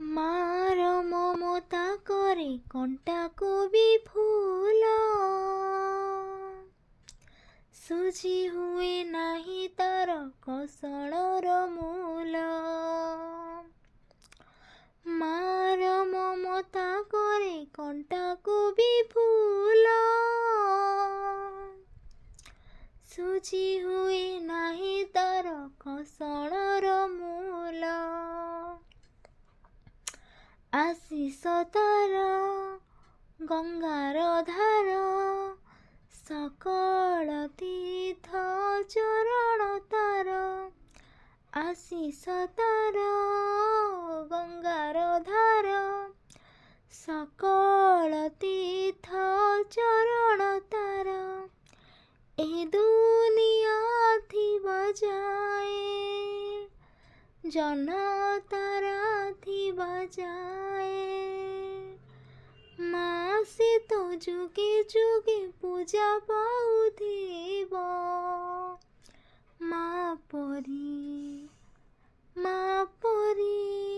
ମାର ମମତା କରେ କଣ୍ଟାକୁ ବି ଫୁଲ, ସୁଝି ହୁଏ ନାହିଁ ତାର କଷଣର ମୂଲ। ମାର ମମତା କରେ କଣ୍ଟାକୁ ବି ଫୁଲ, ସୁଝି ହୁଏ ନାହିଁ ତାର କଷଣର ମୂଲ। ଆଶିଷ ତାର ଗଙ୍ଗାର ଧାର, ସକଳ ତୀର୍ଥ ଚରଣ ତାର। ଆଶିଷ ତାର ଗଙ୍ଗାର ଧାର, ସକଳ ତୀର୍ଥ ଚରଣ ତାର। ଏ ଦୁନିଆ ଥିବା ଯାଏ, ଜହ୍ନ ତାରା ଥିବା ଯାଏ, ମା ସେ ତ ଯୁଗେ ଯୁଗେ ପୂଜା ପାଉଥିବ। ମା ପରି, ମା ପରି।